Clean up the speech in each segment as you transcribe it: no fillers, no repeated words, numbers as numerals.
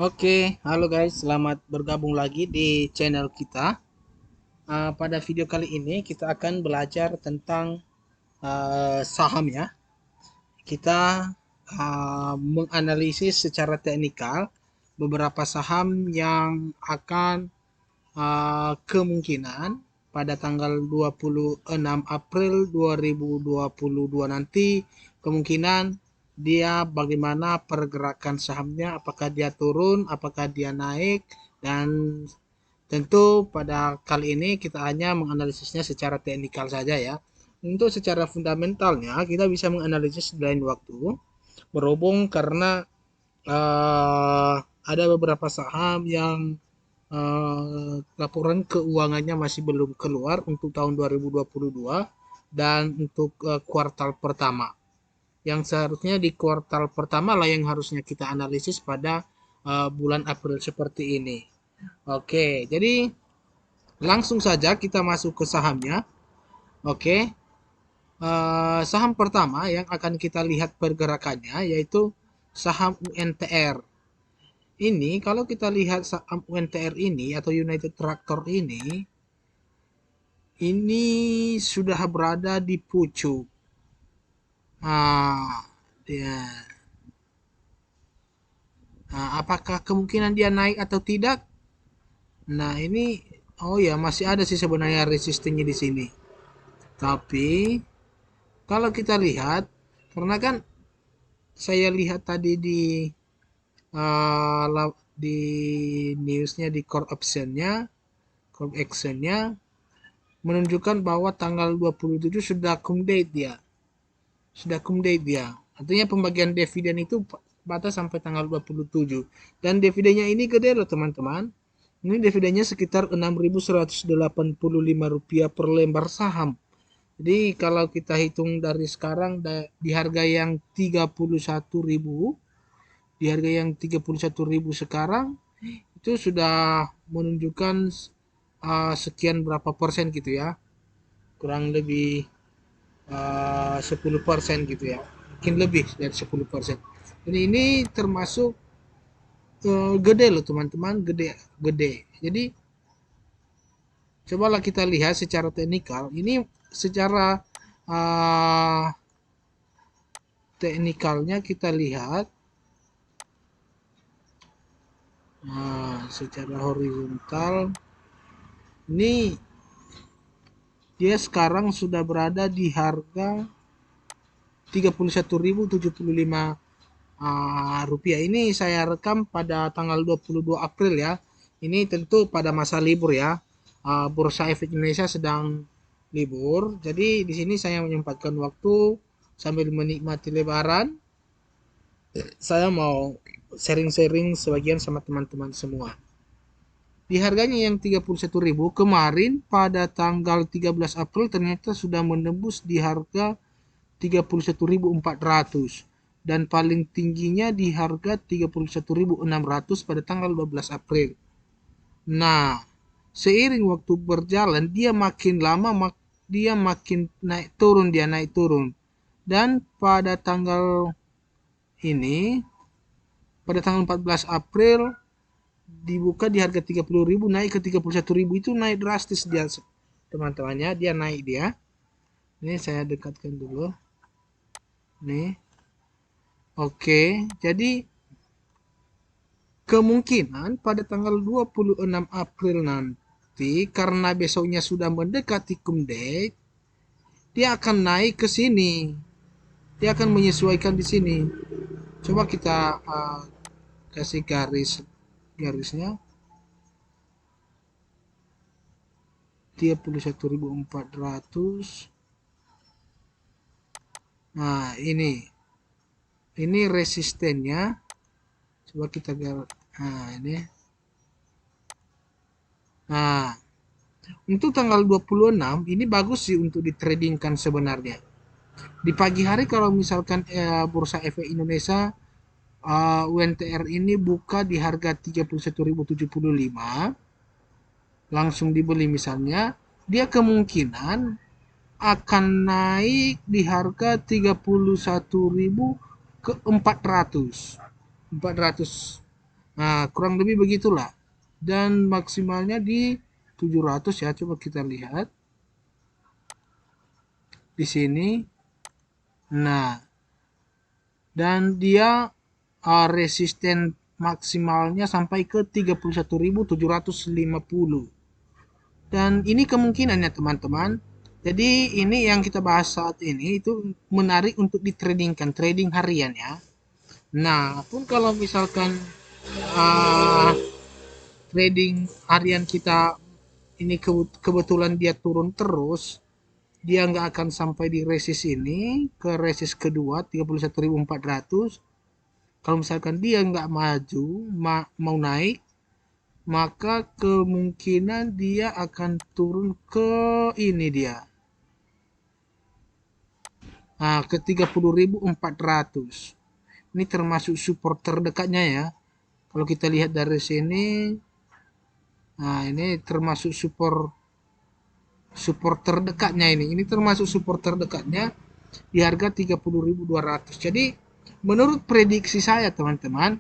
Oke, halo guys, selamat bergabung lagi di channel kita. Pada video kali ini kita akan belajar tentang saham ya. Kita menganalisis secara teknikal beberapa saham yang akan kemungkinan pada tanggal 26 April 2022 nanti kemungkinan dia bagaimana pergerakan sahamnya, apakah dia turun, apakah dia naik, dan tentu pada kali ini kita hanya menganalisisnya secara teknikal saja ya. Untuk secara fundamentalnya kita bisa menganalisis di lain waktu, berhubung karena uh, ada beberapa saham yang laporan keuangannya masih belum keluar untuk tahun 2022 dan untuk kuartal pertama. Yang seharusnya di kuartal pertama lah yang harusnya kita analisis pada bulan April seperti ini. Oke, jadi langsung saja kita masuk ke sahamnya. Oke, saham pertama yang akan kita lihat pergerakannya yaitu saham UNTR. Ini kalau kita lihat saham UNTR ini atau United Tractor ini sudah berada di pucuk. Ah, dia. Apakah kemungkinan dia naik atau tidak? Nah, ini oh ya masih ada sih sebenarnya resistennya di sini. Tapi kalau kita lihat karena kan saya lihat tadi di newsnya di core actionnya menunjukkan bahwa tanggal 27 sudah cum date dia. Sudah cum date dia. Artinya pembagian dividen itu batas sampai tanggal 27. Dan dividennya ini gede loh teman-teman. Ini dividennya sekitar Rp6.185 per lembar saham. Jadi kalau kita hitung dari sekarang di harga yang 31.000, di harga yang 31.000 sekarang itu sudah menunjukkan sekian berapa persen gitu ya. Kurang lebih 10% gitu ya. Mungkin lebih dari 10%. Dan ini termasuk gede loh teman-teman, gede gede. Jadi cobalah kita lihat secara teknikal. Ini secara uh, teknikalnya kita lihat secara horizontal ini dia sekarang sudah berada di harga 31.075 rupiah. Ini saya rekam pada tanggal 22 April ya. Ini tentu pada masa libur ya. Bursa Efek Indonesia sedang libur. Jadi di sini saya menyempatkan waktu sambil menikmati lebaran. Saya mau sharing-sharing sebagian sama teman-teman semua. Di harganya yang 31.000 kemarin pada tanggal 13 April ternyata sudah menembus di harga 31.400 dan paling tingginya di harga 31.600 pada tanggal 12 April. Nah, seiring waktu berjalan dia makin lama dia makin naik turun. Dan pada tanggal ini pada tanggal 14 April dibuka di harga 30.000 naik ke 31.000 itu naik drastis dia teman-temannya dia naik dia. Ini saya dekatkan dulu. Nih. Oke, jadi kemungkinan pada tanggal 26 April nanti karena besoknya sudah mendekati cum date, dia akan naik ke sini. Dia akan menyesuaikan di sini. Coba kita kasih garisnya 31.400. Nah, ini resistennya. Coba kita nah, ini. Nah, untuk tanggal 26 ini bagus sih untuk ditradingkan sebenarnya. Di pagi hari kalau misalkan Bursa Efek Indonesia UNTR ini buka di harga 31.075 langsung dibeli misalnya, dia kemungkinan akan naik di harga 31.400. 400 Nah, kurang lebih begitulah. Dan maksimalnya di 700 ya. Coba kita lihat di sini. Nah, dan dia resisten maksimalnya sampai ke 31.750. Dan ini kemungkinannya teman-teman. Jadi ini yang kita bahas saat ini itu menarik untuk ditradingkan, trading harian ya. Nah, pun kalau misalkan uh, trading harian kita ini kebetulan dia turun terus, dia nggak akan sampai di resist ini ke resist kedua 31.400. Kalau misalkan dia nggak maju, mau naik, maka kemungkinan dia akan turun ke ini dia. Nah, ke 30.400. Ini termasuk support terdekatnya ya. Kalau kita lihat dari sini, nah ini termasuk support support terdekatnya ini. Ini termasuk support terdekatnya di harga 30.200. Jadi, menurut prediksi saya teman-teman,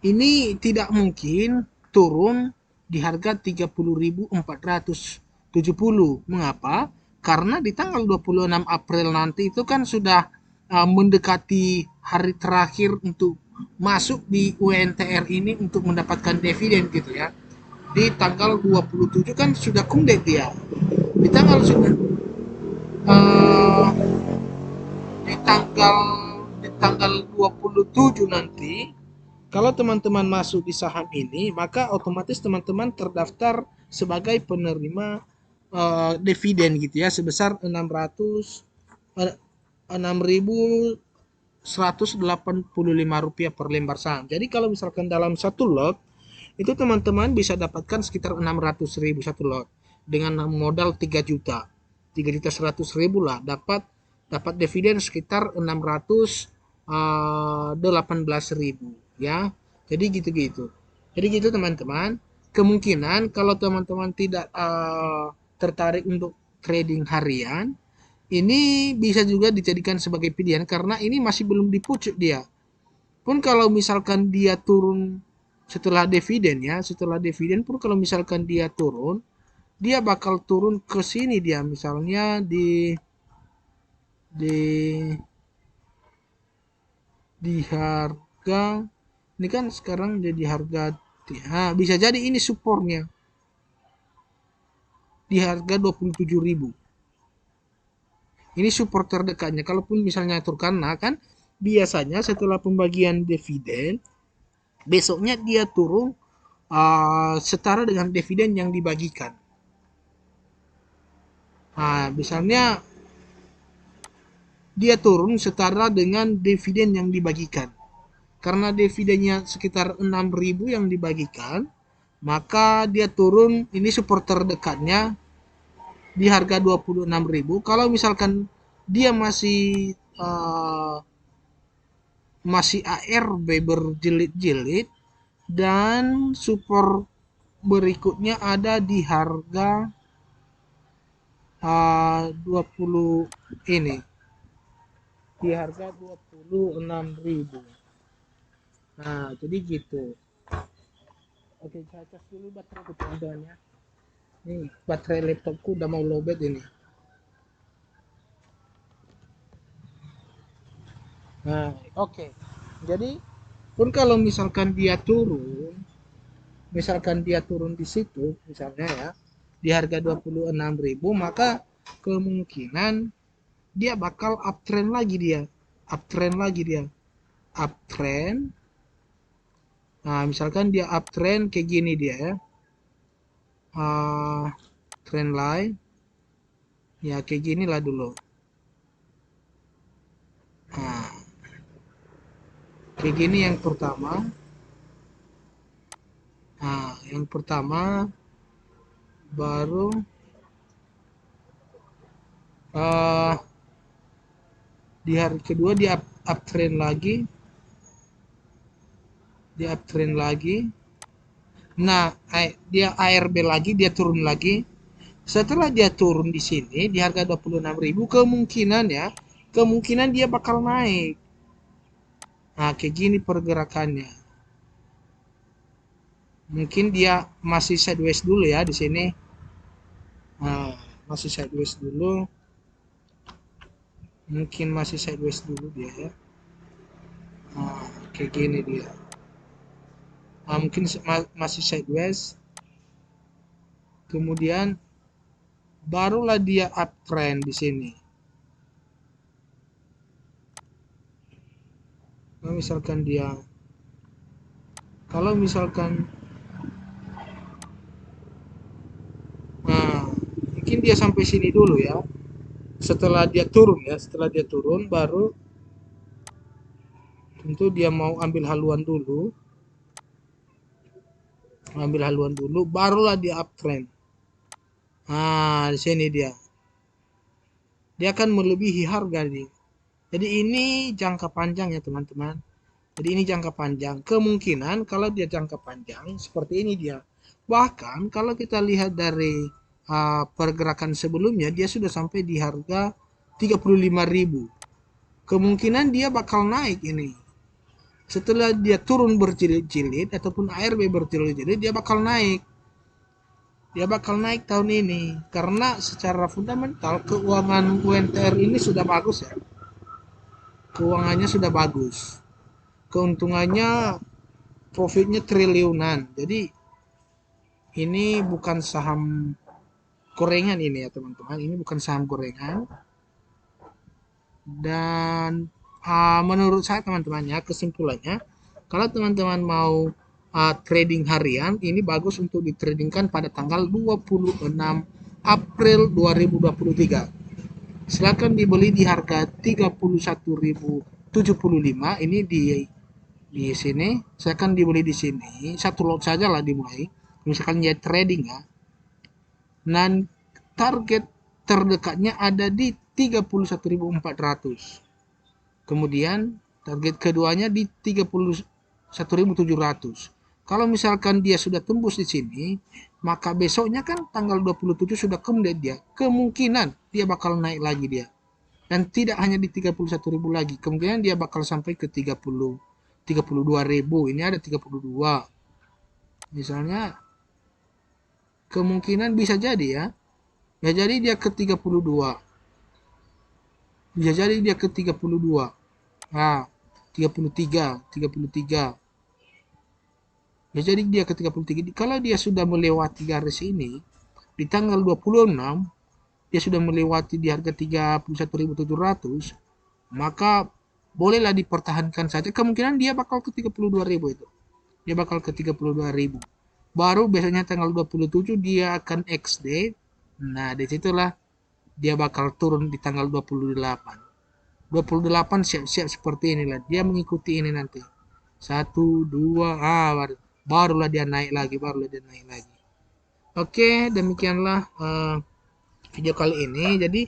ini tidak mungkin turun di harga 30.470. Mengapa? Karena di tanggal 26 April nanti itu kan sudah mendekati hari terakhir untuk masuk di UNTR ini untuk mendapatkan dividen gitu ya. Di tanggal 27 kan sudah kumdet dia. Di tanggal sudah uh, di tanggal di tanggal 27 nanti, kalau teman-teman masuk di saham ini, maka otomatis teman-teman terdaftar sebagai penerima dividen gitu ya, sebesar 6.185 rupiah per lembar saham. Jadi kalau misalkan dalam satu lot itu teman-teman bisa dapatkan sekitar 600.000 satu lot dengan modal 3 juta, 3.100.000 lah, dapat dividen sekitar 618.000 ya. Jadi gitu-gitu. Jadi gitu teman-teman. Kemungkinan kalau teman-teman tidak tertarik untuk trading harian, ini bisa juga dijadikan sebagai pilihan karena ini masih belum dipucuk dia. Pun kalau misalkan dia turun setelah dividen ya, setelah dividen pun kalau misalkan dia turun, dia bakal turun ke sini dia misalnya di harga ini kan sekarang jadi harga bisa jadi ini supportnya di harga 27.000. Ini support terdekatnya. Kalaupun misalnya turun karena kan biasanya setelah pembagian dividen besoknya dia turun setara dengan dividen yang dibagikan. Nah, misalnya dia turun setara dengan dividen yang dibagikan. Karena dividennya sekitar 6.000 yang dibagikan, maka dia turun, ini support terdekatnya di harga 26.000. Kalau misalkan dia masih ARB berjilid-jilid dan support berikutnya ada di harga 20 ini, di harga 26.000. Nah, jadi gitu. Oke, saya cas dulu baterai kecanduannya. Nih, baterai laptopku udah mau lowbat ini. Nah, oke. Jadi, pun kalau misalkan dia turun di situ, misalnya ya, di harga 26.000, maka kemungkinan dia bakal uptrend lagi dia. Uptrend lagi dia. Uptrend. Nah, misalkan dia uptrend kayak gini dia ya. Trend line. Ya, kayak gini lah dulu. Nah, kayak gini yang pertama. Nah, yang pertama baru uh, di hari kedua dia uptrend lagi, dia uptrend lagi. Nah, dia ARB lagi, dia turun lagi. Setelah dia turun di sini di harga 26.000, kemungkinan dia bakal naik. Nah, kayak gini pergerakannya. Mungkin dia masih sideways dulu ya di sini. Nah, masih sideways dulu. Mungkin masih sideways dulu dia ya. Nah, kayak gini dia. Nah, mungkin masih sideways. Kemudian barulah dia uptrend di sini. Nah, misalkan dia, kalau misalkan, nah, mungkin dia sampai sini dulu ya. Setelah dia turun ya, setelah dia turun baru tentu dia mau ambil haluan dulu, barulah dia uptrend. Nah, di sini dia. Dia akan melebihi harga nih. Jadi ini jangka panjang ya teman-teman. Jadi ini jangka panjang. Kemungkinan kalau dia jangka panjang seperti ini dia. Bahkan kalau kita lihat dari pergerakan sebelumnya dia sudah sampai di harga 35.000. Kemungkinan dia bakal naik ini. Setelah dia turun berjilid-jilid ataupun ARB berjilid-jilid dia bakal naik. Dia bakal naik tahun ini karena secara fundamental keuangan UNTR ini sudah bagus ya. Keuangannya sudah bagus. Keuntungannya profitnya triliunan. Jadi ini bukan saham gorengan ini ya teman-teman. Ini bukan saham gorengan. Dan menurut saya teman-temannya kesimpulannya kalau teman-teman mau trading harian ini bagus untuk ditradingkan pada tanggal 26 April 2023. Silakan dibeli di harga 31.075 ini di sini. Silakan dibeli di sini. Satu lot saja lah dimulai. Misalkan ya trading ya. Dan target terdekatnya ada di 31.400. Kemudian target keduanya di 31.700. Kalau misalkan dia sudah tembus di sini, maka besoknya kan tanggal 27 sudah kemudian dia. Kemungkinan dia bakal naik lagi dia. Dan tidak hanya di 31.000 lagi. Kemungkinan dia bakal sampai ke 32.000. Ini ada 32. Misalnya kemungkinan bisa jadi ya. Ya jadi dia ke 32. Bisa jadi dia ke 32. Nah, 33. Ya jadi dia ke 33. Kalau dia sudah melewati garis ini di tanggal 26, dia sudah melewati di harga 31.700, maka bolehlah dipertahankan saja. Kemungkinan dia bakal ke 32.000 itu. Dia bakal ke 32.000. Baru biasanya tanggal 27 dia akan XD. Nah, disitulah dia bakal turun di tanggal 28. 28 siap-siap seperti inilah. Dia mengikuti ini nanti. 1, 2, barulah dia naik lagi. Oke, demikianlah video kali ini. Jadi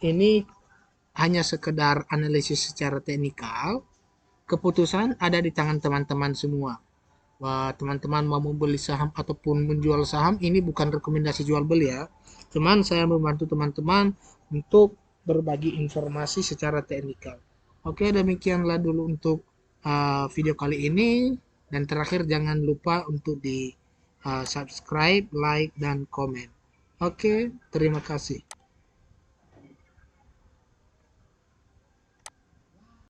ini hanya sekedar analisis secara teknikal. Keputusan ada di tangan teman-teman semua. Wah, teman-teman mau membeli saham ataupun menjual saham ini bukan rekomendasi jual beli ya. Cuman saya membantu teman-teman untuk berbagi informasi secara teknikal. Oke, demikianlah dulu untuk video kali ini. Dan terakhir jangan lupa untuk di subscribe, like, dan komen. Oke, terima kasih.